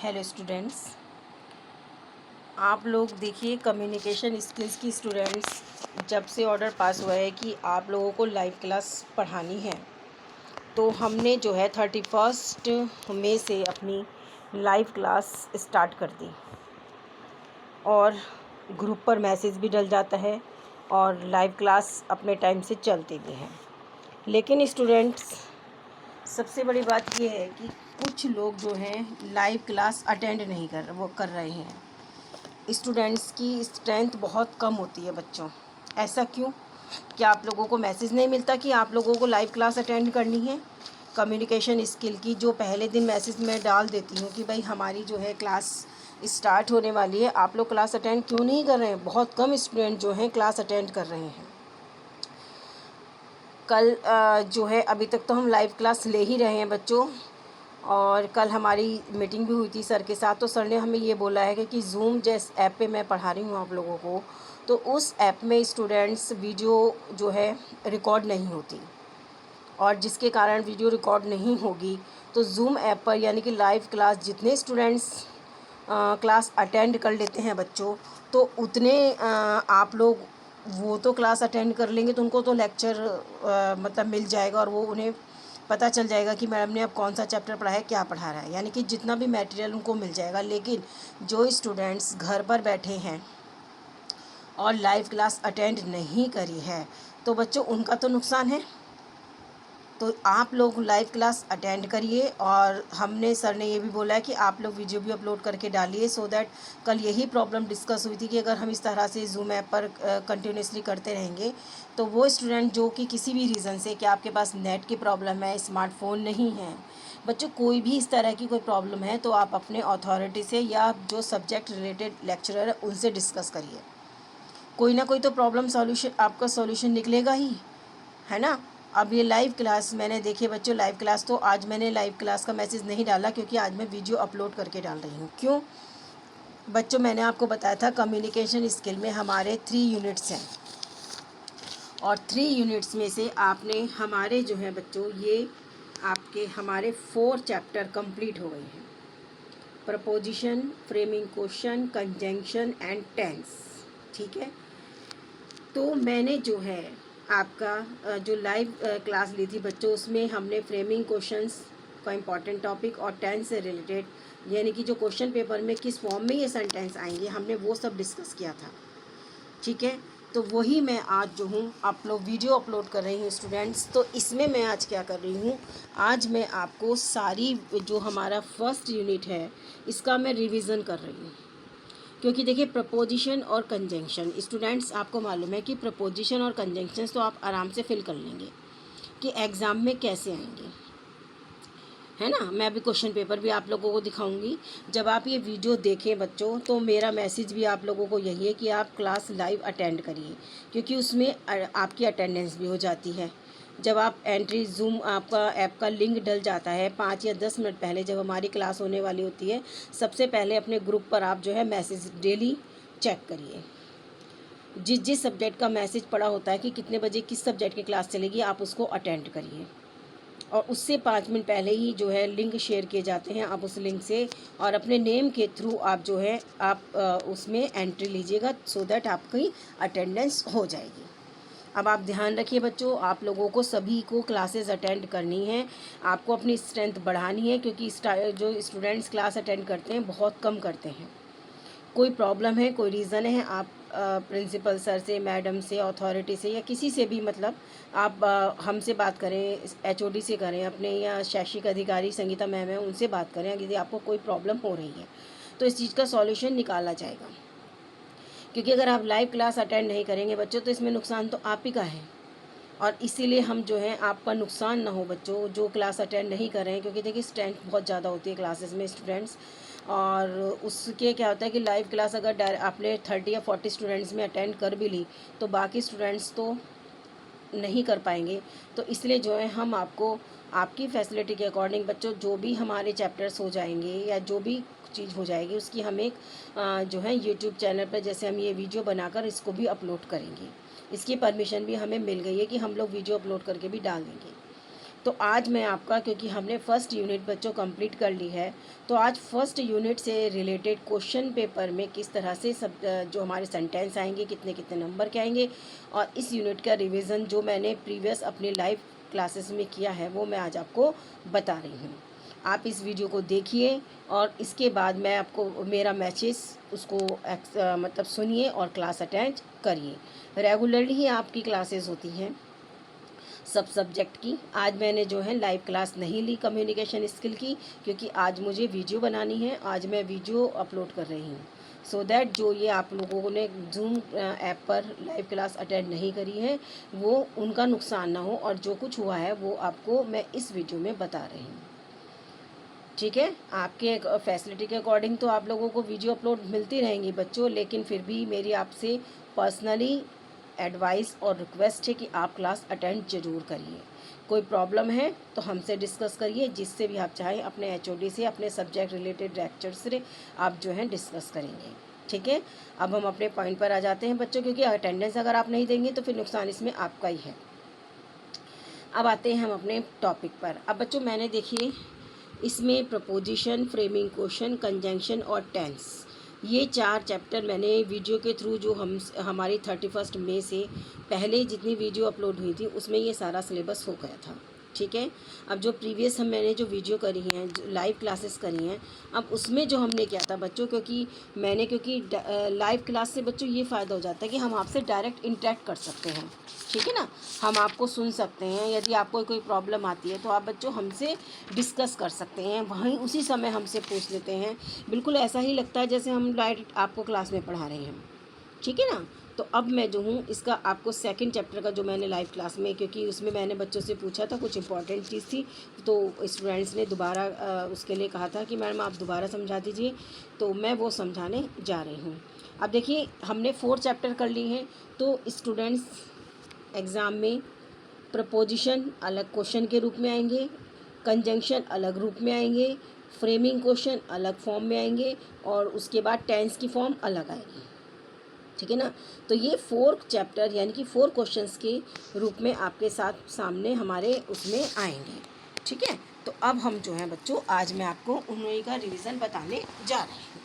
Hello students, आप लोग देखिए कम्युनिकेशन स्किल्स की स्टूडेंट्स जब से ऑर्डर पास हुआ है कि आप लोगों को लाइव क्लास पढ़ानी है, तो हमने जो है 31 मई से अपनी लाइव क्लास स्टार्ट कर दी और ग्रुप पर मैसेज भी डल जाता है और लाइव क्लास अपने टाइम से चलती भी है। लेकिन स्टूडेंट्स, सबसे बड़ी बात ये है कि कुछ लोग जो हैं लाइव क्लास अटेंड नहीं कर रहे हैं। स्टूडेंट्स की स्ट्रेंथ बहुत कम होती है बच्चों। ऐसा क्यों? क्या आप लोगों को मैसेज नहीं मिलता कि आप लोगों को लाइव क्लास अटेंड करनी है? कम्युनिकेशन स्किल की जो पहले दिन मैसेज मैं डाल देती हूँ कि भाई हमारी जो है क्लास स्टार्ट होने वाली है, आप लोग क्लास अटेंड क्यों नहीं कर रहे हैं? बहुत कम स्टूडेंट जो हैं क्लास अटेंड कर रहे हैं। कल जो है अभी तक तो हम लाइव क्लास ले ही रहे हैं बच्चों, और कल हमारी मीटिंग भी हुई थी सर के साथ। तो सर ने हमें ये बोला है कि ज़ूम जिस ऐप पे मैं पढ़ा रही हूँ आप लोगों को, तो उस ऐप में स्टूडेंट्स वीडियो जो है रिकॉर्ड नहीं होती, और जिसके कारण वीडियो रिकॉर्ड नहीं होगी तो ज़ूम ऐप पर यानी कि लाइव क्लास जितने स्टूडेंट्स क्लास अटेंड कर लेते हैं बच्चों, तो उतने आप लोग वो तो क्लास अटेंड कर लेंगे तो उनको तो लेक्चर मतलब मिल जाएगा, और वो उन्हें पता चल जाएगा कि मैडम ने अब कौन सा चैप्टर पढ़ा है, क्या पढ़ा रहा है, यानी कि जितना भी मटेरियल उनको मिल जाएगा। लेकिन जो स्टूडेंट्स घर पर बैठे हैं और लाइव क्लास अटेंड नहीं करी है, तो बच्चों उनका तो नुकसान है। तो आप लोग लाइव क्लास अटेंड करिए, और हमने सर ने ये भी बोला है कि आप लोग वीडियो भी अपलोड करके डालिए, सो दैट कल यही प्रॉब्लम डिस्कस हुई थी कि अगर हम इस तरह से ज़ूम ऐप पर कंटिन्यूसली करते रहेंगे तो वो स्टूडेंट जो कि किसी भी रीज़न से, कि आपके पास नेट की प्रॉब्लम है, स्मार्टफोन नहीं है, बच्चों कोई भी इस तरह की कोई प्रॉब्लम है, तो आप अपने अथॉरिटी से या जो सब्जेक्ट रिलेटेड लेक्चरर है उनसे डिस्कस करिए। कोई ना कोई तो प्रॉब्लम सॉल्यूशन आपका सॉल्यूशन निकलेगा ही, है ना। अब ये लाइव क्लास मैंने देखिए बच्चों, लाइव क्लास तो आज मैंने लाइव क्लास का मैसेज नहीं डाला क्योंकि आज मैं वीडियो अपलोड करके डाल रही हूँ। क्यों बच्चों? मैंने आपको बताया था कम्युनिकेशन स्किल में हमारे 3 यूनिट्स हैं, और 3 यूनिट्स में से आपने हमारे जो है बच्चों, ये आपके हमारे 4 चैप्टर कंप्लीट हो गए हैं। Preposition, framing question, conjunction and tense. ठीक है, तो मैंने जो है आपका जो लाइव क्लास ली थी बच्चों, उसमें हमने फ्रेमिंग क्वेश्चंस का इम्पॉर्टेंट टॉपिक और टेंस से रिलेटेड यानी कि जो क्वेश्चन पेपर में किस फॉर्म में ये सेंटेंस आएंगे, हमने वो सब डिस्कस किया था। ठीक है, तो वही मैं आज जो हूँ आप लोग वीडियो अपलोड कर रही हूँ स्टूडेंट्स। तो इसमें मैं आज क्या कर रही हूँ, आज मैं आपको सारी जो हमारा फर्स्ट यूनिट है इसका मैं रिवीजन कर रही हूँ। क्योंकि देखिए प्रपोजिशन और कंजंक्शन, स्टूडेंट्स आपको मालूम है कि प्रपोजिशन और कंजंक्शंस तो आप आराम से फिल कर लेंगे कि एग्ज़ाम में कैसे आएंगे, है ना। मैं अभी क्वेश्चन पेपर भी आप लोगों को दिखाऊंगी। जब आप ये वीडियो देखें बच्चों, तो मेरा मैसेज भी आप लोगों को यही है कि आप क्लास लाइव अटेंड करिए, क्योंकि उसमें आपकी अटेंडेंस भी हो जाती है। जब आप एंट्री ज़ूम आपका ऐप का लिंक डल जाता है 5 या 10 मिनट पहले, जब हमारी क्लास होने वाली होती है, सबसे पहले अपने ग्रुप पर आप जो है मैसेज डेली चेक करिए। जिस जिस सब्जेक्ट का मैसेज पड़ा होता है कि कितने बजे किस सब्जेक्ट की क्लास चलेगी, आप उसको अटेंड करिए, और उससे 5 मिनट पहले ही जो है लिंक शेयर किए जाते हैं, आप उस लिंक से और अपने नेम के थ्रू आप जो है आप उसमें एंट्री लीजिएगा, सो दैट आपकी अटेंडेंस हो जाएगी। अब आप ध्यान रखिए बच्चों, आप लोगों को सभी को क्लासेस अटेंड करनी है, आपको अपनी स्ट्रेंथ बढ़ानी है, क्योंकि जो स्टूडेंट्स क्लास अटेंड करते हैं बहुत कम करते हैं। कोई प्रॉब्लम है, कोई रीज़न है, आप प्रिंसिपल सर से, मैडम से, अथॉरिटी से या किसी से भी, मतलब आप हमसे बात करें, एचओडी से करें अपने, या शैक्षिक अधिकारी संगीता मैम है उनसे बात करें। यदि आपको कोई प्रॉब्लम हो रही है तो इस चीज़ का सॉल्यूशन निकाला जाएगा। क्योंकि अगर आप लाइव क्लास अटेंड नहीं करेंगे बच्चों, तो इसमें नुकसान तो आप ही का है, और इसीलिए हम जो है आपका नुकसान ना हो बच्चों जो क्लास अटेंड नहीं कर रहे हैं। क्योंकि देखिए स्ट्रेंथ बहुत ज़्यादा होती है क्लासेस में स्टूडेंट्स, और उसके क्या होता है कि लाइव क्लास अगर आपने 30 या 40 स्टूडेंट्स में अटेंड कर भी ली, तो बाकी स्टूडेंट्स तो नहीं कर पाएंगे। तो इसलिए जो है हम आपको आपकी फैसिलिटी के अकॉर्डिंग बच्चों, जो भी हमारे चैप्टर्स हो जाएंगे या जो भी चीज़ हो जाएगी, उसकी हम एक जो है यूट्यूब चैनल पर जैसे हम ये वीडियो बनाकर इसको भी अपलोड करेंगे। इसकी परमिशन भी हमें मिल गई है कि हम लोग वीडियो अपलोड करके भी डाल देंगे। तो आज मैं आपका, क्योंकि हमने फर्स्ट यूनिट बच्चों कंप्लीट कर ली है, तो आज फर्स्ट यूनिट से रिलेटेड क्वेश्चन पेपर में किस तरह से सब जो हमारे सेंटेंस आएंगे, कितने कितने नंबर के आएंगे, और इस यूनिट का रिवीजन जो मैंने प्रीवियस अपने लाइव क्लासेस में किया है वो मैं आज आपको बता रही हूँ। आप इस वीडियो को देखिए और इसके बाद मैं आपको मेरा मैसेज उसको मतलब सुनिए और क्लास अटेंड करिए। रेगुलरली ही आपकी क्लासेस होती हैं सब सब्जेक्ट की। आज मैंने जो है लाइव क्लास नहीं ली कम्युनिकेशन स्किल की, क्योंकि आज मुझे वीडियो बनानी है, आज मैं वीडियो अपलोड कर रही हूँ। सो दैट जो ये आप लोगों ने जूम ऐप पर लाइव क्लास अटेंड नहीं करी है वो उनका नुकसान ना हो, और जो कुछ हुआ है वो आपको मैं इस वीडियो में बता रही हूँ। ठीक है, आपके फैसिलिटी के अकॉर्डिंग तो आप लोगों को वीडियो अपलोड मिलती रहेंगी बच्चों, लेकिन फिर भी मेरी आपसे पर्सनली एडवाइस और रिक्वेस्ट है कि आप क्लास अटेंड ज़रूर करिए। कोई प्रॉब्लम है तो हमसे डिस्कस करिए, जिससे भी आप चाहें अपने एचओडी से, अपने सब्जेक्ट रिलेटेड लेक्चर से आप जो है डिस्कस करेंगे। ठीक है, अब हम अपने पॉइंट पर आ जाते हैं बच्चों, क्योंकि अटेंडेंस अगर आप नहीं देंगे तो फिर नुकसान इसमें आपका ही है। अब आते हैं हम अपने टॉपिक पर। अब बच्चों मैंने देखिए इसमें प्रपोजिशन, फ्रेमिंग क्वेश्चन, कंजंक्शन और टेंस, ये 4 चैप्टर मैंने वीडियो के थ्रू जो हमारी 31 मई से पहले जितनी वीडियो अपलोड हुई थी उसमें ये सारा सिलेबस हो गया था। ठीक है, अब जो प्रीवियस मैंने जो वीडियो करी हैं, जो लाइव क्लासेस करी हैं, अब उसमें जो हमने किया था बच्चों, क्योंकि लाइव क्लास से बच्चों ये फ़ायदा हो जाता है कि हम आपसे डायरेक्ट इंटरेक्ट कर सकते हैं। ठीक है ना, हम आपको सुन सकते हैं, यदि आपको कोई प्रॉब्लम आती है तो आप बच्चों हमसे डिस्कस कर सकते हैं, वहीं उसी समय हमसे पूछ लेते हैं। बिल्कुल ऐसा ही लगता है जैसे हम डायरेक्ट आपको क्लास में पढ़ा रहे हैं। ठीक है ना, तो अब मैं जो हूँ इसका आपको सेकंड चैप्टर का जो मैंने लाइव क्लास में, क्योंकि उसमें मैंने बच्चों से पूछा था, कुछ इंपॉर्टेंट चीज़ थी तो स्टूडेंट्स ने दोबारा उसके लिए कहा था कि मैडम आप दोबारा समझा दीजिए, तो मैं वो समझाने जा रही हूँ। अब देखिए हमने 4 चैप्टर कर लिए हैं, तो स्टूडेंट्स एग्ज़ाम में प्रपोजिशन अलग क्वेश्चन के रूप में आएंगे, कंजंक्शन अलग रूप में आएंगे, फ्रेमिंग क्वेश्चन अलग फॉर्म में आएंगे, और उसके बाद टेंस की फॉर्म अलग आएगी। ठीक है ना, तो ये 4 चैप्टर यानी कि 4 क्वेश्चंस के रूप में आपके साथ सामने हमारे उसमें आएंगे। ठीक है, तो अब हम जो है बच्चों आज मैं आपको उन्हीं का रिवीजन बताने जा रही हूँ।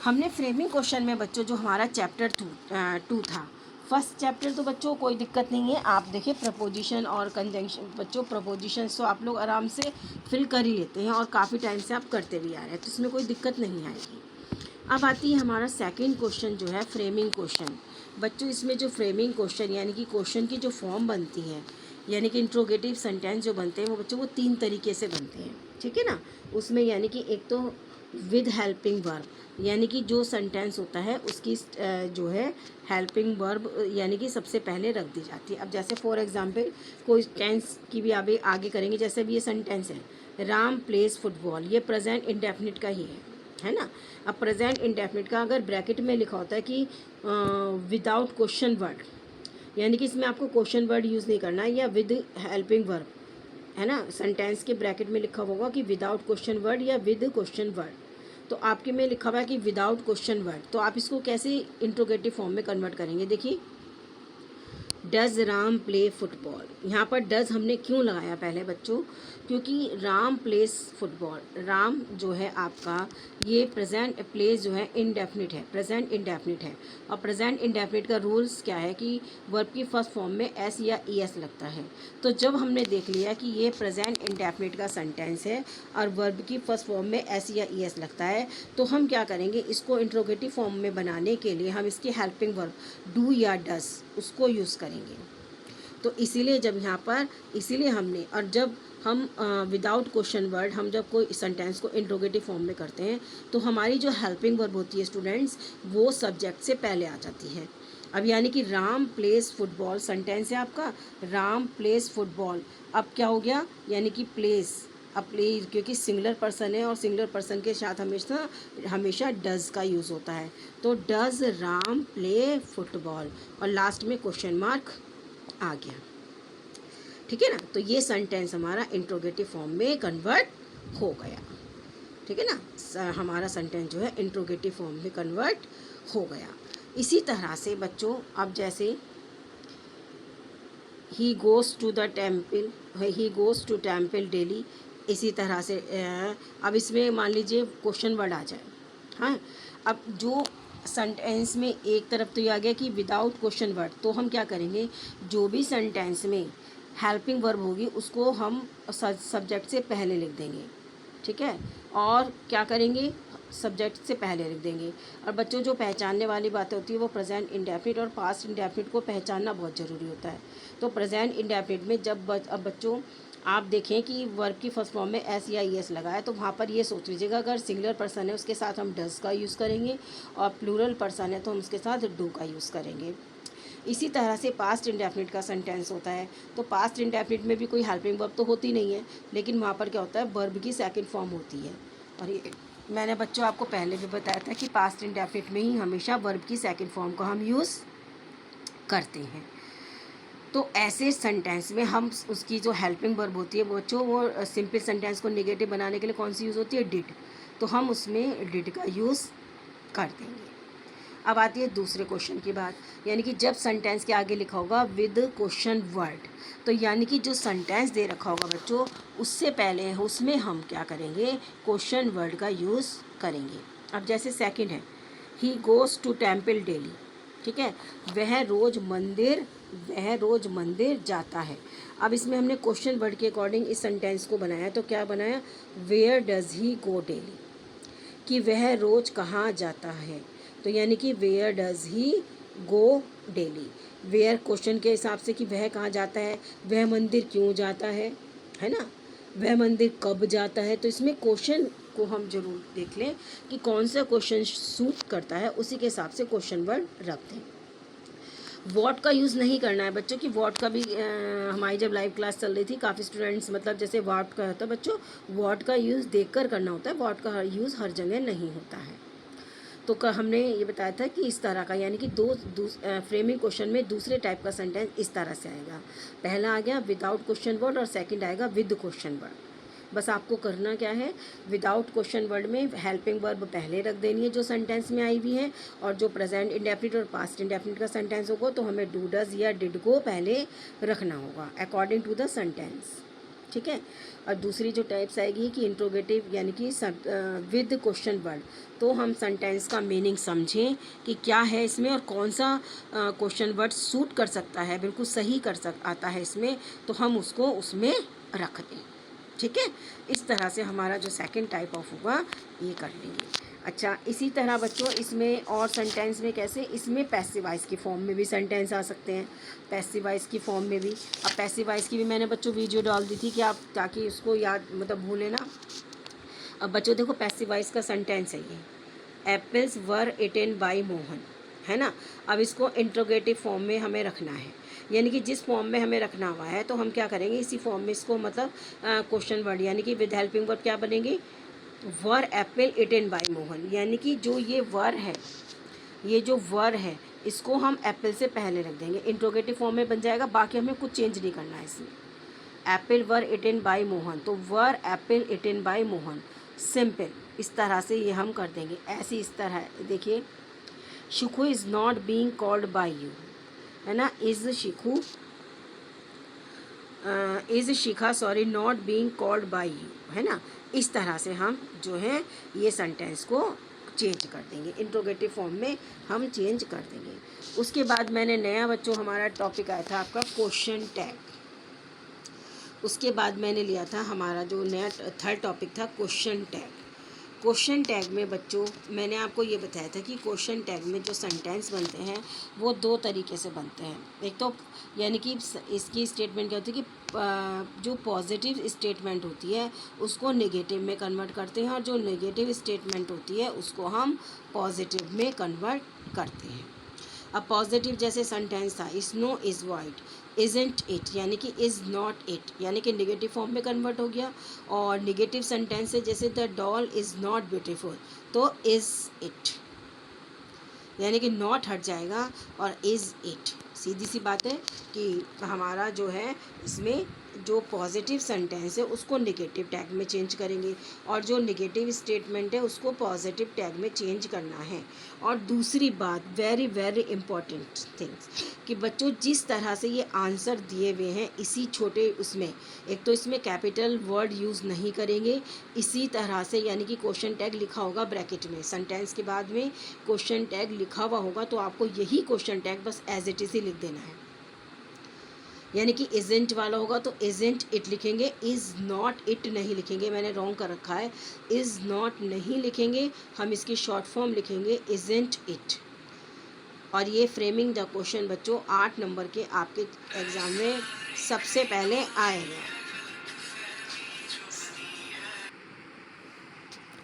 हमने फ्रेमिंग क्वेश्चन में बच्चों जो हमारा चैप्टर 2 था, फर्स्ट चैप्टर तो बच्चों कोई दिक्कत नहीं है। आप देखिए प्रपोजिशन और कंजंक्शन, बच्चों प्रपोजिशन तो आप लोग आराम से फिल कर ही लेते हैं और काफ़ी टाइम से आप करते भी आ रहे हैं, तो इसमें कोई दिक्कत नहीं आएगी। अब आती है हमारा सेकंड क्वेश्चन जो है फ्रेमिंग क्वेश्चन। बच्चों इसमें जो फ्रेमिंग क्वेश्चन यानी कि क्वेश्चन की जो फॉर्म बनती है, यानी कि इंट्रोगेटिव सेंटेंस जो बनते हैं वो बच्चों वो 3 तरीके से बनते हैं। ठीक है ना, उसमें यानी कि एक तो विद हेल्पिंग वर्ब, यानी कि जो सेंटेंस होता है उसकी जो है हेल्पिंग वर्ब यानी कि सबसे पहले रख दी जाती है। अब जैसे फॉर एग्जांपल कोई टेंस की भी आगे करेंगे, जैसे भी ये सेंटेंस है राम प्लेज फुटबॉल, ये प्रेजेंट इंडेफिनिट का ही है ना। अब प्रेजेंट इंडेफिनिट का अगर ब्रैकेट में लिखा होता है कि विदाउट क्वेश्चन वर्ड, यानी कि इसमें आपको क्वेश्चन वर्ड यूज़ नहीं करना है, या विद हेल्पिंग वर्ब है ना, सेंटेंस के ब्रैकेट में लिखा होगा कि विदाउट क्वेश्चन वर्ड या विद क्वेश्चन वर्ड, तो आपके में लिखा हुआ है कि विदाउट क्वेश्चन वर्ड, तो आप इसको कैसे इंट्रोगेटिव फॉर्म में कन्वर्ट करेंगे। देखिए डज राम प्ले फुटबॉल, यहाँ पर डज हमने क्यों लगाया पहले बच्चों, क्योंकि राम प्लेस फुटबॉल, राम जो है आपका ये प्रेजेंट प्लेस जो है इंडेफिनिट है, प्रेजेंट इंडेफिनिट है, और प्रेजेंट इंडेफिनिट का रूल्स क्या है कि वर्ब की फर्स्ट फॉर्म में एस या ई एस लगता है। तो जब हमने देख लिया कि ये प्रेजेंट इंडेफिनिट का सेंटेंस है और वर्ब की फर्स्ट फॉर्म में एस या ई एस लगता है, तो हम क्या करेंगे, इसको इंट्रोगेटिव फॉर्म में बनाने के लिए हम इसकी हेल्पिंग वर्ब डू या डज उसको यूज़ करेंगे। तो इसीलिए जब यहाँ पर इसीलिए हमने, और जब हम विदाउट क्वेश्चन वर्ड हम जब कोई सेंटेंस को इंट्रोगेटिव फॉर्म में करते हैं तो हमारी जो हेल्पिंग वर्ब होती है स्टूडेंट्स वो सब्जेक्ट से पहले आ जाती है। अब यानी कि राम प्लेस फुटबॉल सेंटेंस है आपका, राम प्लेस फुटबॉल, अब क्या हो गया, यानी कि प्लेस, अब प्ले क्योंकि सिंगुलर पर्सन है और सिंगुलर पर्सन के साथ हमेशा डज का यूज़ होता है, तो डज राम प्ले फुटबॉल, और लास्ट में क्वेश्चन मार्क आ गया। ठीक है ना, तो ये सेंटेंस हमारा इंट्रोगेटिव फॉर्म में कन्वर्ट हो गया। ठीक है ना, हमारा सेंटेंस जो है इंट्रोगेटिव फॉर्म में कन्वर्ट हो गया। इसी तरह से बच्चों अब जैसे he goes to the temple, he goes to temple daily. इसी तरह से अब इसमें मान लीजिए क्वेश्चन वर्ड आ जाए। हाँ, अब जो सेंटेंस में एक तरफ तो ये आ गया कि विदाउट क्वेश्चन वर्ड, तो हम क्या करेंगे, जो भी सेंटेंस में हेल्पिंग वर्ब होगी उसको हम सब्जेक्ट से पहले लिख देंगे, ठीक है। और क्या करेंगे, सब्जेक्ट से पहले लिख देंगे। और बच्चों जो पहचानने वाली बातें होती है वो प्रेजेंट इंडेफिनिट और पास्ट इंडेफिनिट को पहचानना बहुत ज़रूरी होता है। तो प्रेजेंट इंडेफिनिट में जब अब बच्चों आप देखें कि वर्ब की फर्स्ट फॉर्म में एस या ई एस लगा है, तो वहाँ पर ये सोच लीजिएगा अगर सिंगुलर पर्सन है उसके साथ हम डज का यूज़ करेंगे, और प्लूरल पर्सन है तो हम उसके साथ डू का यूज़ करेंगे। इसी तरह से पास्ट इंडेफिनिट का सेंटेंस होता है। तो पास्ट इंडेफिनिट में भी कोई हेल्पिंग वर्ब तो होती नहीं है, लेकिन वहाँ पर क्या होता है, वर्ब की सेकंड फॉर्म होती है। और ये मैंने बच्चों आपको पहले भी बताया था कि पास्ट इंडेफिनिट में ही हमेशा वर्ब की सेकंड फॉर्म को हम यूज़ करते हैं। तो ऐसे सेंटेंस में हम उसकी जो हेल्पिंग वर्ब होती है बच्चों, वो सिंपल सेंटेंस को नेगेटिव बनाने के लिए कौन सी यूज़ होती है, डिड। तो हम उसमें डिड का यूज़ कर देंगे। अब आती है दूसरे क्वेश्चन की बात, यानी कि जब सेंटेंस के आगे लिखा होगा विद क्वेश्चन वर्ड, तो यानी कि जो सेंटेंस दे रखा होगा बच्चों उससे पहले उसमें हम क्या करेंगे, क्वेश्चन वर्ड का यूज़ करेंगे। अब जैसे सेकंड है, he goes to temple daily, ठीक है, वह रोज़ मंदिर जाता है। अब इसमें हमने क्वेश्चन वर्ड के अकॉर्डिंग इस सेंटेंस को बनाया, तो क्या बनाया, where does he go daily, कि वह रोज़ कहाँ जाता है। तो यानी कि where does he go daily, where question के हिसाब से कि वह कहाँ जाता है, वह मंदिर क्यों जाता है ना, वह मंदिर कब जाता है। तो इसमें क्वेश्चन को हम जरूर देख लें कि कौन सा क्वेश्चन सूट करता है, उसी के हिसाब से क्वेश्चन वर्ड रख दें। वॉट का यूज़ नहीं करना है बच्चों, कि वॉट का भी हमारी जब लाइव क्लास चल रही थी काफ़ी स्टूडेंट्स मतलब जैसे वॉट का होता है बच्चों, वॉट का यूज़ देखकर करना होता है, वॉट का यूज़ हर जगह नहीं होता है। तो हमने ये बताया था कि इस तरह का, यानी कि फ्रेमिंग क्वेश्चन में दूसरे टाइप का सेंटेंस इस तरह से आएगा। पहला आ गया विदाउट क्वेश्चन वर्ड और सेकंड आएगा विद क्वेश्चन वर्ड। बस आपको करना क्या है, विदाउट क्वेश्चन वर्ड में हेल्पिंग वर्ब पहले रख देनी है जो सेंटेंस में आई हुई है, और जो प्रेजेंट इंडेफिनिट और पास्ट इंडेफिनिट का सेंटेंस होगा तो हमें डू डज या डिड को पहले रखना होगा अकॉर्डिंग टू द सेंटेंस, ठीक है। और दूसरी जो टाइप्स आएगी कि इंट्रोगेटिव, यानी कि विद क्वेश्चन वर्ड, तो हम सेंटेंस का मीनिंग समझें कि क्या है इसमें और कौन सा क्वेश्चन वर्ड सूट कर सकता है, बिल्कुल सही आता है इसमें, तो हम उसको उसमें रख दें, ठीक है। इस तरह से हमारा जो सेकंड टाइप ऑफ होगा ये कर लेंगे। अच्छा, इसी तरह बच्चों इसमें और सेंटेंस में कैसे, इसमें पैसिव वॉइस की फॉर्म में भी सेंटेंस आ सकते हैं, पैसिव वॉइस की फॉर्म में भी। अब पैसिव वॉइस की भी मैंने बच्चों वीडियो डाल दी थी कि आप ताकि उसको याद मतलब भूले ना। अब बच्चों देखो पैसिव वॉइस का सेंटेंस है ये, apples were eaten by Mohan, है ना। अब इसको इंट्रोगेटिव फॉर्म में हमें रखना है, यानी कि जिस फॉर्म में हमें रखना हुआ है तो हम क्या करेंगे, इसी फॉर्म में इसको मतलब क्वेश्चन वर्ड, यानी कि विद हेल्पिंग वर्ड क्या बनेगी, वर एप्पल इटेन बाय मोहन, यानी कि जो ये वर है, ये जो वर है इसको हम एप्पल से पहले रख देंगे, इंट्रोगेटिव फॉर्म में बन जाएगा, बाकी हमें कुछ चेंज नहीं करना है इसमें। Apple was eaten by Mohan, तो was apple eaten by Mohan, simple इस तरह से ये हम कर देंगे। ऐसे इस तरह देखिए, Shikhu is not being called by you, है ना, is Shikha sorry not being called by you, है ना। इस तरह से हम जो है ये सेंटेंस को चेंज कर देंगे, इंट्रोगेटिव फॉर्म में हम चेंज कर देंगे। उसके बाद मैंने नया बच्चों हमारा टॉपिक आया था आपका क्वेश्चन टैग, उसके बाद मैंने लिया था हमारा जो नया थर्ड टॉपिक था क्वेश्चन टैग। क्वेश्चन टैग में बच्चों मैंने आपको ये बताया था कि क्वेश्चन टैग में जो सेंटेंस बनते हैं वो दो तरीके से बनते हैं। एक तो यानी कि इसकी स्टेटमेंट क्या होती है कि जो पॉजिटिव स्टेटमेंट होती है उसको नेगेटिव में कन्वर्ट करते हैं, और जो नेगेटिव स्टेटमेंट होती है उसको हम पॉजिटिव में कन्वर्ट करते हैं। अब पॉजिटिव जैसे सेंटेंस था, snow is white, isn't it, यानी कि इज़ नॉट इट, यानी कि नेगेटिव फॉर्म में कन्वर्ट हो गया। और नेगेटिव सेंटेंस है जैसे the doll is not beautiful, तो इज़ इट, यानी कि नॉट हट जाएगा और इज़ इट। सीधी सी बात है कि हमारा जो है इसमें जो पॉजिटिव सेंटेंस है उसको नेगेटिव टैग में चेंज करेंगे और जो नेगेटिव स्टेटमेंट है उसको पॉजिटिव टैग में चेंज करना है। और दूसरी बात, वेरी वेरी इम्पॉर्टेंट थिंग्स, कि बच्चों जिस तरह से ये आंसर दिए हुए हैं इसी छोटे उसमें, एक तो इसमें कैपिटल वर्ड यूज़ नहीं करेंगे, इसी तरह से यानी कि क्वेश्चन टैग लिखा होगा ब्रैकेट में, सेंटेंस के बाद में क्वेश्चन टैग लिखा हुआ होगा, तो आपको यही क्वेश्चन टैग बस एज इट इज़ ही लिख देना है। यानी कि इजेंट वाला होगा तो इजेंट इट लिखेंगे, इज़ नॉट इट नहीं लिखेंगे, मैंने रॉन्ग कर रखा है, इज़ नॉट नहीं लिखेंगे, हम इसकी शॉर्ट फॉर्म लिखेंगे इजेंट इट। और ये फ्रेमिंग द क्वेश्चन बच्चों 8 नंबर के आपके एग्ज़ाम में सबसे पहले आएगा।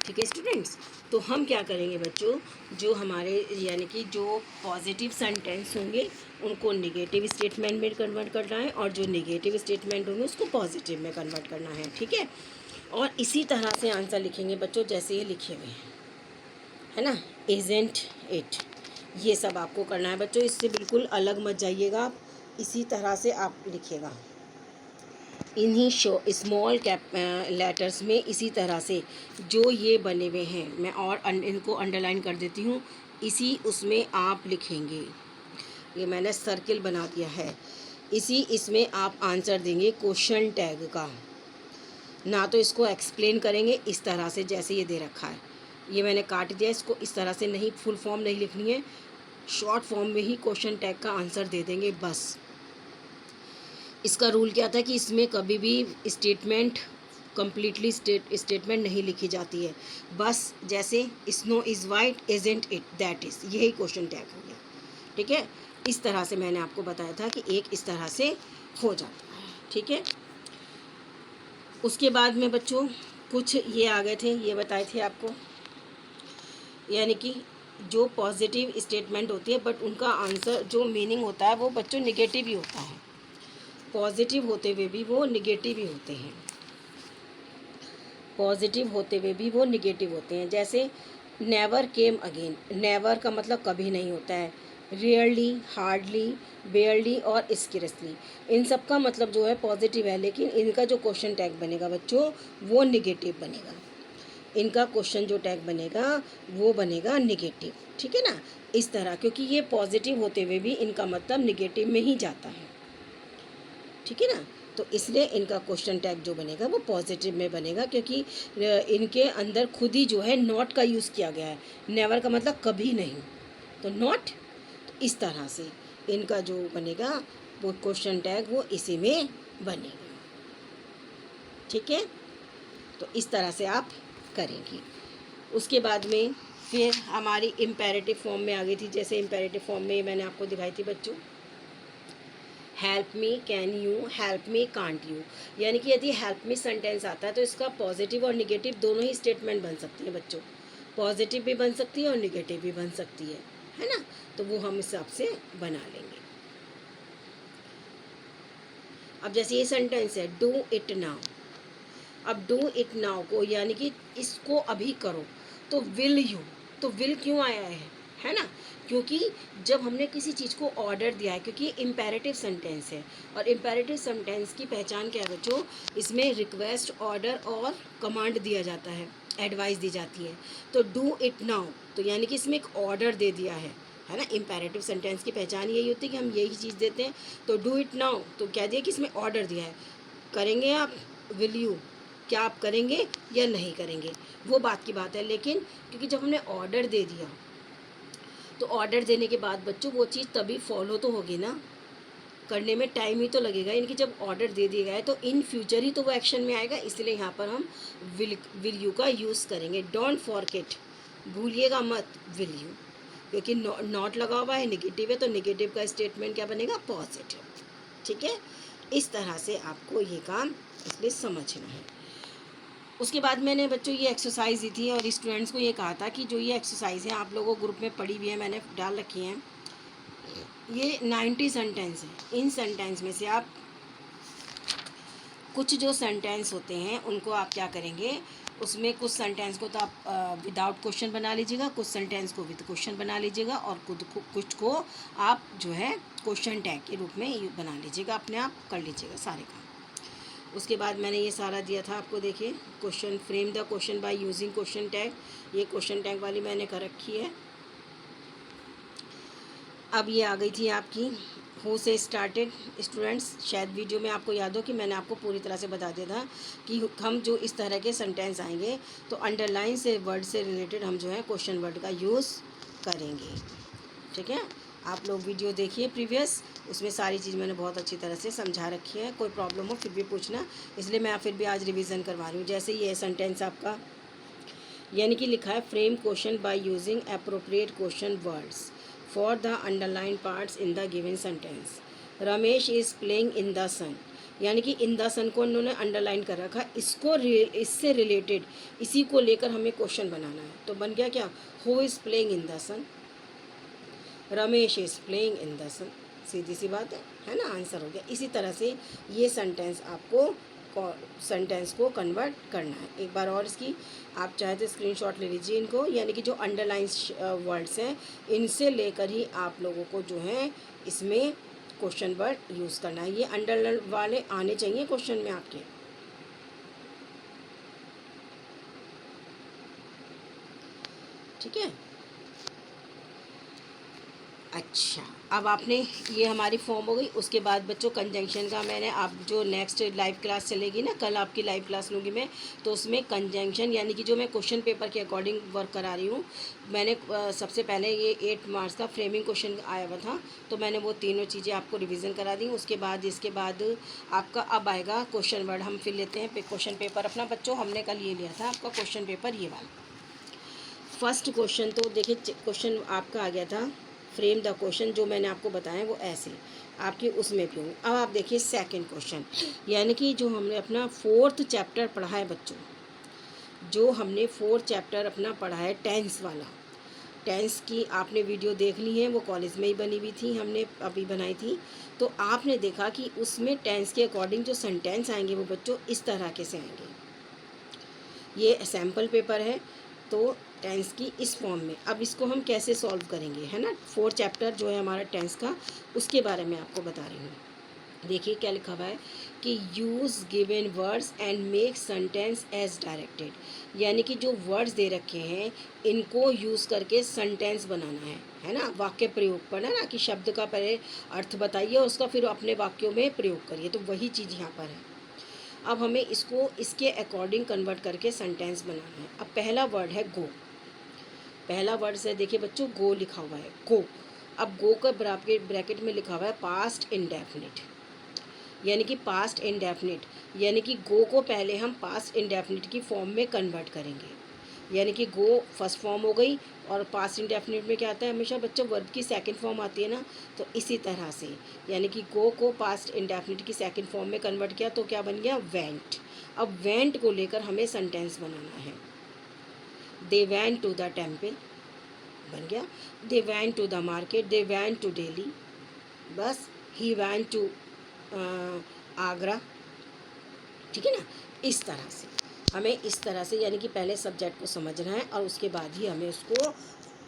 ठीक है स्टूडेंट्स, तो हम क्या करेंगे बच्चों, जो हमारे यानी कि जो पॉजिटिव सेंटेंस होंगे उनको नेगेटिव स्टेटमेंट में कन्वर्ट करना है और जो नेगेटिव स्टेटमेंट होंगे उसको पॉजिटिव में कन्वर्ट करना है। ठीक है, और इसी तरह से आंसर लिखेंगे बच्चों जैसे ये लिखे हुए हैं, है ना, इजेंट इट, ये सब आपको करना है बच्चों, इससे बिल्कुल अलग मत जाइएगा आप, इसी तरह से आप लिखिएगा इन्हीं स्मॉल कैप लेटर्स में, इसी तरह से जो ये बने हुए हैं मैं और इनको अंडरलाइन कर देती हूँ, इसी उसमें आप लिखेंगे, ये मैंने सर्किल बना दिया है, इसी इसमें आप आंसर देंगे क्वेश्चन टैग का, ना तो इसको एक्सप्लेन करेंगे इस तरह से जैसे ये दे रखा है, ये मैंने काट दिया, इसको इस तरह से नहीं, फुल फॉर्म नहीं लिखनी है, शॉर्ट फॉर्म में ही क्वेश्चन टैग का आंसर दे देंगे बस। इसका रूल क्या था कि इसमें कभी भी स्टेटमेंट कम्प्लीटली स्टेटमेंट नहीं लिखी जाती है, बस जैसे snow is white isn't it, that is, यही क्वेश्चन टैग हो गया। ठीक है, इस तरह से मैंने आपको बताया था कि एक इस तरह से हो जाता है। ठीक है, उसके बाद में बच्चों कुछ ये आ गए थे, ये बताए थे आपको, यानी कि जो पॉजिटिव स्टेटमेंट होती है बट उनका आंसर जो मीनिंग होता है वो बच्चों निगेटिव ही होता है, पॉजिटिव होते हुए भी वो निगेटिव ही होते हैं, पॉजिटिव होते हुए भी वो निगेटिव होते हैं। जैसे नेवर केम अगेन, नेवर का मतलब कभी नहीं होता है, रेयरली, हार्डली, बेयरली और स्केर्सली, इन सब का मतलब जो है पॉजिटिव है, लेकिन इनका जो क्वेश्चन टैग बनेगा बच्चों वो निगेटिव बनेगा, इनका क्वेश्चन जो टैग बनेगा वो बनेगा निगेटिव। ठीक है ना, इस तरह, क्योंकि ये पॉजिटिव होते हुए भी इनका मतलब निगेटिव में ही जाता है। ठीक है ना, तो इसलिए इनका क्वेश्चन टैग जो बनेगा वो पॉजिटिव में बनेगा, क्योंकि इनके अंदर खुद ही जो है नॉट का यूज़ किया गया है, नेवर का मतलब कभी नहीं, तो नॉट, तो इस तरह से इनका जो बनेगा वो क्वेश्चन टैग वो इसी में बनेगा। ठीक है, तो इस तरह से आप करेंगी। उसके बाद में फिर हमारी इम्पेरेटिव फॉर्म में आ गई थी, जैसे इम्पेरेटिव फॉर्म में मैंने आपको दिखाई थी बच्चों, help me, can you, help me, can't you, यानी कि यदि हेल्प मी सेंटेंस आता है तो इसका पॉजिटिव और निगेटिव दोनों ही स्टेटमेंट बन सकती है बच्चों, पॉजिटिव भी बन सकती है और निगेटिव भी बन सकती है ना, तो वो हम हिसाब से बना लेंगे। अब जैसे ये सेंटेंस है डू इट नाउ, अब डू इट नाउ को यानी कि इसको अभी करो, तो विल यू, तो विल क्यों आया है ना, क्योंकि जब हमने किसी चीज़ को ऑर्डर दिया है, क्योंकि इम्पेरेटिव सेंटेंस है, और इम्पेरेटिव सेंटेंस की पहचान क्या है बच्चों, इसमें रिक्वेस्ट, ऑर्डर और कमांड दिया जाता है, एडवाइस दी जाती है, तो डू इट नाउ तो यानी कि इसमें एक ऑर्डर दे दिया है ना, इम्पेरेटिव सेंटेंस की पहचान यही होती है कि हम यही चीज़ देते हैं, तो डू इट नाउ तो कह दिया कि इसमें ऑर्डर दिया है, करेंगे आप, विल यू, क्या आप करेंगे या नहीं करेंगे, वो बात की बात है, लेकिन क्योंकि जब हमने ऑर्डर दे दिया तो ऑर्डर देने के बाद बच्चों वो चीज़ तभी फॉलो तो होगी ना, करने में टाइम ही तो लगेगा, यानी कि जब ऑर्डर दे दिया गया है तो इन फ्यूचर ही तो वो एक्शन में आएगा, इसलिए यहाँ पर हम विल यू का यूज़ करेंगे। डोंट फॉरगेट, भूलिएगा मत, विल यू, क्योंकि नॉट लगा हुआ है, निगेटिव है, तो निगेटिव का स्टेटमेंट क्या बनेगा, पॉजिटिव। ठीक है, इस तरह से आपको ये काम इसलिए समझना है। उसके बाद मैंने बच्चों ये एक्सरसाइज दी थी और स्टूडेंट्स को ये कहा था कि जो ये एक्सरसाइज है आप लोगों को ग्रुप में पढ़ी हुई है, मैंने डाल रखी हैं, ये 90 सेंटेंस है, इन सेंटेंस में से आप कुछ जो सेंटेंस होते हैं उनको आप क्या करेंगे, उसमें कुछ सेंटेंस को तो आप विदाउट क्वेश्चन बना लीजिएगा, कुछ सेंटेंस को विद क्वेश्चन बना लीजिएगा, और कुछ को आप जो है क्वेश्चन टैग के रूप में बना लीजिएगा, अपने आप कर लीजिएगा सारे काम। उसके बाद मैंने ये सारा दिया था आपको, देखिए question, frame the question by using question tag, ये क्वेश्चन टैग वाली मैंने कर रखी है। अब ये आ गई थी आपकी हु से स्टार्टेड। स्टूडेंट्स, शायद वीडियो में आपको याद हो कि मैंने आपको पूरी तरह से बता दिया था कि हम जो इस तरह के सेंटेंस आएंगे तो अंडरलाइन से वर्ड से रिलेटेड हम जो है क्वेश्चन वर्ड का यूज़ करेंगे। ठीक है, आप लोग वीडियो देखिए प्रीवियस, उसमें सारी चीज़ मैंने बहुत अच्छी तरह से समझा रखी है। कोई प्रॉब्लम हो फिर भी पूछना, इसलिए मैं फिर भी आज रिवीजन करवा रही हूँ। जैसे ये सेंटेंस आपका यानी कि लिखा है frame question by using appropriate question words for the underline parts in the given sentence. Ramesh is playing in the sun, यानी कि इन द सन को उन्होंने अंडरलाइन कर रखा, इससे रिलेटेड, इसी को लेकर हमें क्वेश्चन बनाना है। तो बन गया क्या, who is playing in the sun, Ramesh is playing in the sun, सीधी सी बात है ना, आंसर हो गया। इसी तरह से ये सेंटेंस को कन्वर्ट करना है। एक बार और इसकी आप चाहे तो स्क्रीनशॉट ले लीजिए इनको, यानी कि जो अंडरलाइन वर्ड्स हैं इनसे लेकर ही आप लोगों को जो है इसमें क्वेश्चन वर्ड यूज़ करना है। ये अंडरलाइन वाले आने चाहिए क्वेश्चन में आपके। ठीक है, अच्छा, अब आपने ये हमारी फॉर्म हो गई। उसके बाद बच्चों कंजंक्शन का मैंने, आप जो नेक्स्ट लाइव क्लास चलेगी ना, कल आपकी लाइव क्लास लूँगी मैं, तो उसमें कंजंक्शन यानी कि जो मैं क्वेश्चन पेपर के अकॉर्डिंग वर्क करा रही हूँ। मैंने सबसे पहले ये 8 मार्क्स का फ्रेमिंग क्वेश्चन आया हुआ था, तो मैंने वो तीनों चीज़ें आपको रिविज़न करा दी। उसके बाद इसके बाद आपका अब आएगा क्वेश्चन वर्ड। हम फिर लेते हैं क्वेश्चन पेपर अपना बच्चों, हमने कल ये लिया था आपका क्वेश्चन पेपर ये वाला। फर्स्ट क्वेश्चन तो देखिए, क्वेश्चन आपका आ गया था फ्रेम द क्वेश्चन, जो मैंने आपको बताया वो ऐसे आपके उसमें भी होंगे। अब आप देखिए सेकंड क्वेश्चन, यानी कि जो हमने अपना 4th चैप्टर पढ़ा है बच्चों, जो हमने 4th चैप्टर अपना पढ़ा है टेंस वाला, टेंस की आपने वीडियो देख ली है, वो कॉलेज में ही बनी हुई थी, हमने अभी बनाई थी। तो आपने देखा कि उसमें टेंस के अकॉर्डिंग जो सेंटेंस आएंगे वो बच्चों इस तरह के से आएंगे। ये सैम्पल पेपर है तो टेंस की इस फॉर्म में। अब इसको हम कैसे सॉल्व करेंगे, है ना, 4 चैप्टर जो है हमारा टेंस का, उसके बारे में आपको बता रही हूँ। देखिए क्या लिखा हुआ है कि use given words and make sentence as directed, यानी कि जो वर्ड्स दे रखे हैं इनको यूज़ करके सेंटेंस बनाना है ना, वाक्य प्रयोग करना ना, कि शब्द का पहले अर्थ बताइए और उसका फिर अपने वाक्यों में प्रयोग करिए। तो वही चीज़ यहाँ पर है। अब हमें इसको इसके अकॉर्डिंग कन्वर्ट करके सेंटेंस बनाना है। अब पहला वर्ड है गो, पहला वर्ड से देखिए बच्चों गो लिखा हुआ है, गो। अब गो का ब्रैकेट में लिखा हुआ है पास्ट इंडेफिनिट, यानी कि पास्ट इंडेफिनिट, यानी कि गो को पहले हम पास्ट इंडेफिनिट की फॉर्म में कन्वर्ट करेंगे। यानी कि गो फर्स्ट फॉर्म हो गई, और पास्ट इंडेफिनिट में क्या आता है, हमेशा बच्चों वर्ब की सेकंड फॉर्म आती है ना, तो इसी तरह से यानी कि गो को पास्ट इंडेफिनिट की सेकंड फॉर्म में कन्वर्ट किया तो क्या बन गया, वेंट। अब वेंट को लेकर हमें सेंटेंस बनाना है। They went to the temple, बन गया। They went to the market, they went to Delhi, बस। He went to Agra. ठीक है ना, इस तरह से हमें, इस तरह से यानी कि पहले सब्जेक्ट को समझना है और उसके बाद ही हमें उसको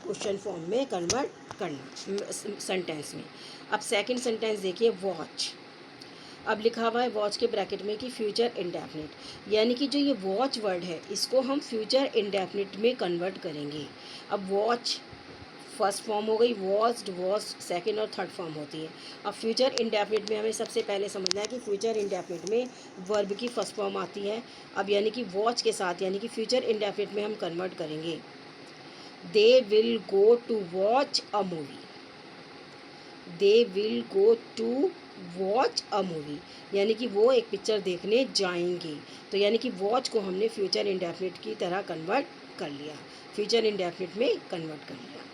क्वेश्चन फॉर्म में कन्वर्ट करना सेंटेंस में। अब सेकंड सेंटेंस देखिए, वॉच। अब लिखा हुआ है वॉच के ब्रैकेट में कि फ्यूचर इंडेफिनिट, यानी कि जो ये वॉच वर्ड है इसको हम फ्यूचर इंडेफिनिट में कन्वर्ट करेंगे। अब वॉच फर्स्ट फॉर्म हो गई, वॉच्ड, वॉच सेकंड और थर्ड फॉर्म होती है। अब फ्यूचर इंडेफिनिट में हमें सबसे पहले समझना है कि फ्यूचर इंडेफिनिट में वर्ब की फर्स्ट फॉर्म आती है। अब यानी कि वॉच के साथ यानी कि फ्यूचर इंडेफिनिट में हम कन्वर्ट करेंगे, they will go to watch a movie, they will go to watch a movie, यानी कि वो एक पिक्चर देखने जाएंगे। तो यानी कि वॉच को हमने फ्यूचर इंडेफिनिट की तरह कन्वर्ट कर लिया, फ्यूचर इंडेफिनिट में कन्वर्ट कर लिया।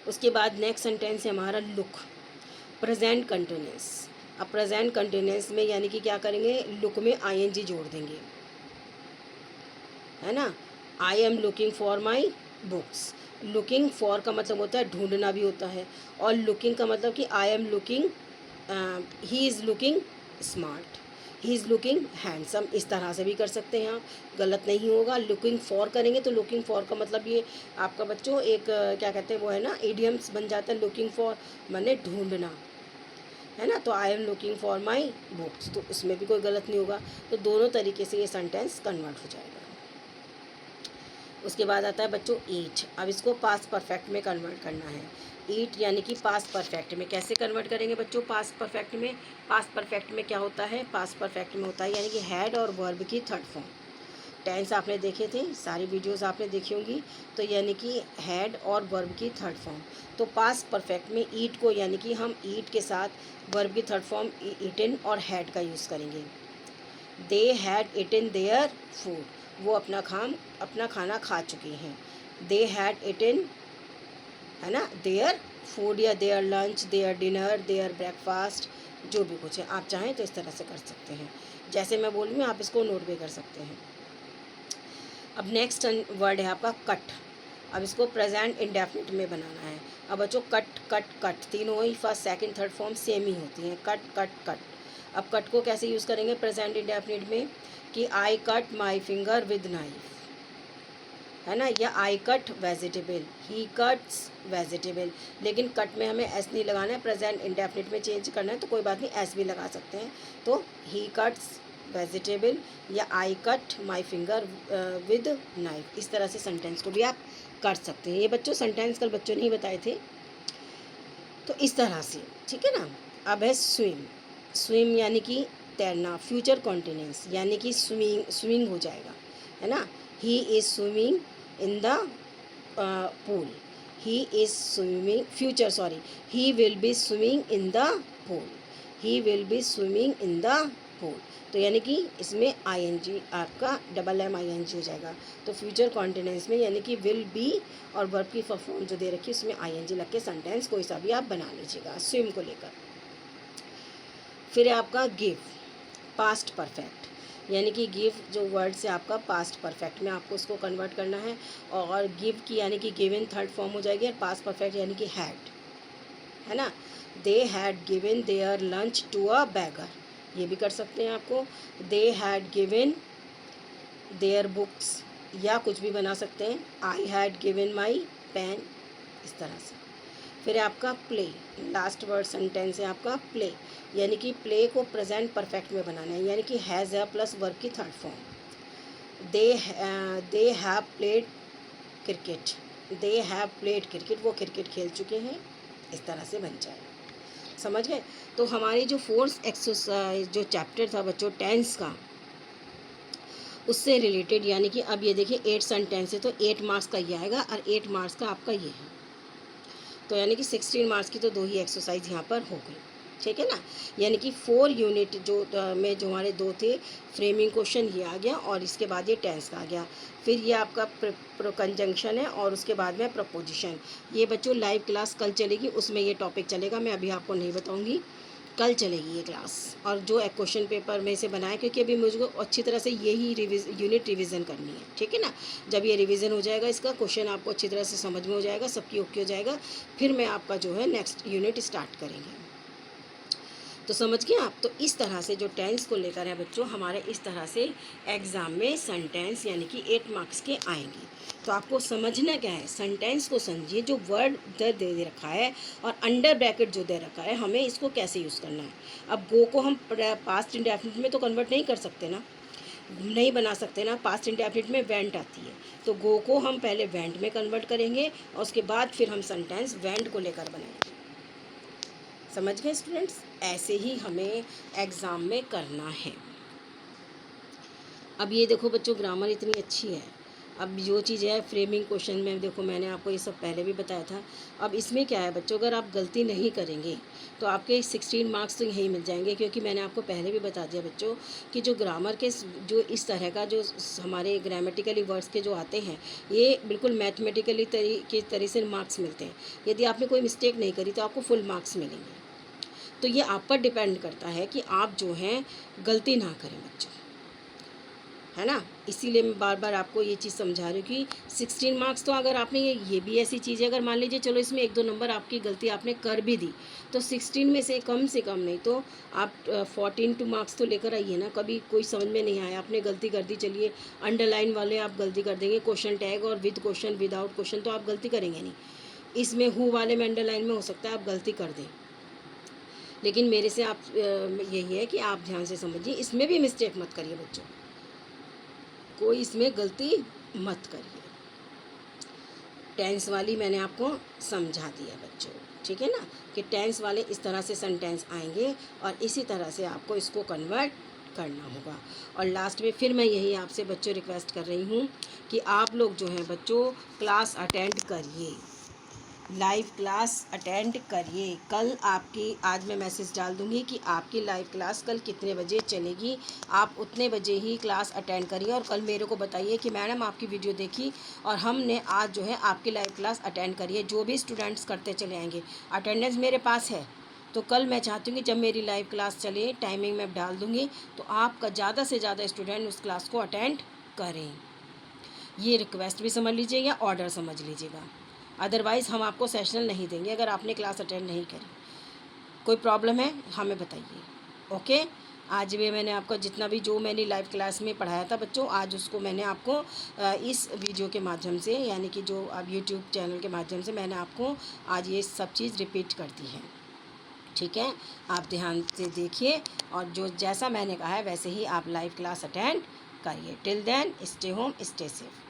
उसके बाद नेक्स्ट सेंटेंस है हमारा लुक, प्रेजेंट कंटिन्यूस। अब प्रेजेंट कंटिन्यूस में यानी कि क्या करेंगे, लुक में आईएनजी जोड़ देंगे, है ना। I am looking for my books, looking for का मतलब होता है ढूंढना भी होता है, और लुकिंग का मतलब कि I am looking, he is looking smart, he is looking handsome, इस तरह से भी कर सकते हैं आप, गलत नहीं होगा। लुकिंग फॉर करेंगे तो लुकिंग फॉर का मतलब ये आपका बच्चों एक क्या कहते हैं वो है ना, इडियम्स बन जाता है। लुकिंग फॉर माने ढूंढना, है ना। तो I am looking for my books, तो उसमें भी कोई गलत नहीं होगा। तो दोनों तरीके से ये सेंटेंस कन्वर्ट हो जाएगा। उसके बाद आता है बच्चों ईट। अब इसको पास्ट परफेक्ट में कन्वर्ट करना है। ईट यानी कि पास्ट परफेक्ट में कैसे कन्वर्ट करेंगे बच्चों? पास्ट परफेक्ट में, पास्ट परफेक्ट में क्या होता है? पास्ट परफेक्ट में होता है यानी कि हैड और वर्ब की थर्ड फॉर्म। टेंस आपने देखे थे, सारी वीडियोस आपने देखी होंगी। तो यानी कि हैड और वर्ब की थर्ड फॉर्म। तो पास्ट परफेक्ट में ईट को यानी कि हम ईट के साथ वर्ब की थर्ड फॉर्म ईटन और हैड का यूज़ करेंगे। They had eaten their food, वो अपना खाना खा चुके हैं। दे हैड इटन, है ना, देयर फूड या their lunch, their dinner, their breakfast, जो भी कुछ है आप चाहें तो इस तरह से कर सकते हैं। जैसे मैं बोल रही हूँ आप इसको नोट भी कर सकते हैं। अब नेक्स्ट वर्ड है आपका कट। अब इसको प्रेजेंट इंडेफिनिट में बनाना है। अब बच्चों कट कट कट तीनों ही first second third form same ही होती हैं, कट कट कट। अब कट को कैसे यूज़ करेंगे प्रेजेंट इंडेफिनिट में? कि I cut my finger with knife, है ना, या I cut vegetable, he cuts vegetable. लेकिन कट में हमें एस नहीं लगाना है, प्रेजेंट इंडेफिनिट में चेंज करना है, तो कोई बात नहीं एस भी लगा सकते हैं। तो ही कट्स वेजिटेबल या I cut my finger with knife, इस तरह से सेंटेंस को भी आप कर सकते हैं। ये बच्चों सेंटेंस कल बच्चों ने ही बताए थे, तो इस तरह से, ठीक है ना। अब है स्विम। स्विम यानी कि तैरना, फ्यूचर कॉन्टिन्यूस यानी कि स्विमिंग हो जाएगा, है ना। He is swimming in the pool, he is swimming future sorry, he will be swimming in the pool, he will be swimming in the pool. तो यानी कि इसमें आईएनजी आपका डबल एम आईएनजी हो जाएगा। तो फ्यूचर कॉन्टिन्यूस में यानी कि विल बी और वर्ब की फॉर्म जो दे रखी है उसमें आईएनजी लग के सेंटेंस कोई सा भी आप बना लीजिएगा स्विम को लेकर। फिर है आपका गिव, पास्ट परफेक्ट यानी कि गिव जो वर्ड से आपका पास्ट परफेक्ट में आपको उसको कन्वर्ट करना है। और गिव की यानी कि गिवन थर्ड फॉर्म हो जाएगी, और पास्ट परफेक्ट यानी कि हैड, है ना। They had given their lunch to a beggar, ये भी कर सकते हैं आपको। They had given their books, या कुछ भी बना सकते हैं। I had given my pen, इस तरह से। फिर है आपका प्ले, लास्ट वर्ड सेंटेंस है आपका प्ले यानी कि प्ले को प्रेजेंट परफेक्ट में बनाना है, यानी कि हैज़ है प्लस वर्ब की third form. They have played cricket, they have played cricket, वो क्रिकेट खेल चुके हैं, इस तरह से बन जाएगा। समझ गए? तो हमारी जो फोर्थ एक्सरसाइज जो चैप्टर था बच्चों टेंस का, उससे रिलेटेड यानी कि अब ये देखिए 8 सेंटेंस है, तो 8 मार्क्स का ये आएगा और 8 मार्क्स का आपका ये है। तो यानी कि 16 मार्क्स की तो 2 ही एक्सरसाइज यहाँ पर हो गई, ठीक है ना। यानी कि 4 यूनिट में जो हमारे 2 थे फ्रेमिंग क्वेश्चन ये आ गया, और इसके बाद ये टेंस का आ गया। फिर ये आपका कंजंक्शन है, और उसके बाद में प्रपोजिशन। ये बच्चों लाइव क्लास कल चलेगी, उसमें ये टॉपिक चलेगा, मैं अभी आपको नहीं बताऊँगी, कल चलेगी ये क्लास। और जो क्वेश्चन पेपर में से बनाए, क्योंकि अभी मुझको अच्छी तरह से यही यूनिट रिवीजन करनी है, ठीक है ना। जब ये रिवीजन हो जाएगा इसका क्वेश्चन आपको अच्छी तरह से समझ में हो जाएगा, सबकी ओके हो जाएगा, फिर मैं आपका जो है नेक्स्ट यूनिट स्टार्ट करेंगे। तो समझ गए आप? तो इस तरह से जो टेंस को लेकर है बच्चों हमारे, इस तरह से एग्ज़ाम में सेंटेंस यानी कि 8 मार्क्स के आएंगे। तो आपको समझना क्या है, सेंटेंस को समझिए, जो वर्ड दे रखा है और अंडर ब्रैकेट जो दे रखा है, हमें इसको कैसे यूज़ करना है। अब गो को हम पास्ट इंडेफिनिट में तो कन्वर्ट नहीं कर सकते ना, नहीं बना सकते ना। पास्ट इंडेफिनिट में वेंट आती है, तो गो को हम पहले वेंट में कन्वर्ट करेंगे और उसके बाद फिर हम सेंटेंस वेंट को लेकर बनाएंगे। समझ गए स्टूडेंट्स? ऐसे ही हमें एग्ज़ाम में करना है। अब ये देखो बच्चों ग्रामर इतनी अच्छी है। अब जो चीज़ है फ्रेमिंग क्वेश्चन में देखो, मैंने आपको ये सब पहले भी बताया था। अब इसमें क्या है बच्चों, अगर आप गलती नहीं करेंगे तो आपके 16 मार्क्स तो यहीं मिल जाएंगे, क्योंकि मैंने आपको पहले भी बता दिया बच्चों कि जो ग्रामर के जो इस तरह का जो हमारे ग्रामेटिकली वर्ड्स के जो आते हैं, ये बिल्कुल मैथमेटिकली तरह से मार्क्स मिलते हैं। यदि आपने कोई मिस्टेक नहीं करी तो आपको फुल मार्क्स मिलेंगे। तो ये आप पर डिपेंड करता है कि आप जो हैं गलती ना करें बच्चों, है ना। इसीलिए मैं बार बार आपको ये चीज़ समझा रही हूँ कि 16 मार्क्स तो अगर आपने ये भी ऐसी चीज़ है, अगर मान लीजिए चलो इसमें 1-2 नंबर आपकी गलती आपने कर भी दी, तो 16 में से कम नहीं तो आप 14 मार्क्स तो लेकर आइए ना। कभी कोई समझ में नहीं आया, आपने गलती कर दी, चलिए अंडरलाइन वाले आप गलती कर देंगे, क्वेश्चन टैग और विद क्वेश्चन विदाउट क्वेश्चन तो आप गलती करेंगे नहीं। इसमें हु वाले में अंडरलाइन में हो सकता है आप गलती कर दें, लेकिन मेरे से आप यही है कि आप ध्यान से समझिए, इसमें भी मिस्टेक मत करिए बच्चों, कोई इसमें गलती मत करिए। टेंस वाली मैंने आपको समझा दिया बच्चों, ठीक है ना, कि टेंस वाले इस तरह से सेंटेंस आएंगे और इसी तरह से आपको इसको कन्वर्ट करना होगा। और लास्ट में फिर मैं यही आपसे बच्चों रिक्वेस्ट कर रही हूँ कि आप लोग जो हैं बच्चों क्लास अटेंड करिए, लाइव क्लास अटेंड करिए। कल आपकी, आज मैं मैसेज डाल दूँगी कि आपकी लाइव क्लास कल कितने बजे चलेगी, आप उतने बजे ही क्लास अटेंड करिए और कल मेरे को बताइए कि मैडम आपकी वीडियो देखी और हमने आज जो है आपकी लाइव क्लास अटेंड करी है। जो भी स्टूडेंट्स करते चले आएंगे, अटेंडेंस मेरे पास है, तो कल मैं चाहती हूँ कि जब मेरी लाइव क्लास चले, टाइमिंग मैं डाल दूँगी, तो आपका ज़्यादा से ज़्यादा स्टूडेंट उस क्लास को अटेंड करें। ये रिक्वेस्ट भी समझ लीजिएगा, ऑर्डर समझ लीजिएगा, अदरवाइज़ हम आपको सेशनल नहीं देंगे अगर आपने क्लास अटेंड नहीं करी। कोई प्रॉब्लम है हमें बताइए, ओके। आज भी मैंने आपको जितना भी जो मैंने लाइव क्लास में पढ़ाया था बच्चों, आज उसको मैंने आपको इस वीडियो के माध्यम से, यानी कि जो अब यूट्यूब चैनल के माध्यम से मैंने आपको आज ये सब चीज़ रिपीट कर दी है, ठीक है। आप ध्यान से देखिए और जो जैसा मैंने कहा है वैसे ही आप लाइव क्लास अटेंड करिए। Till then stay home, stay safe.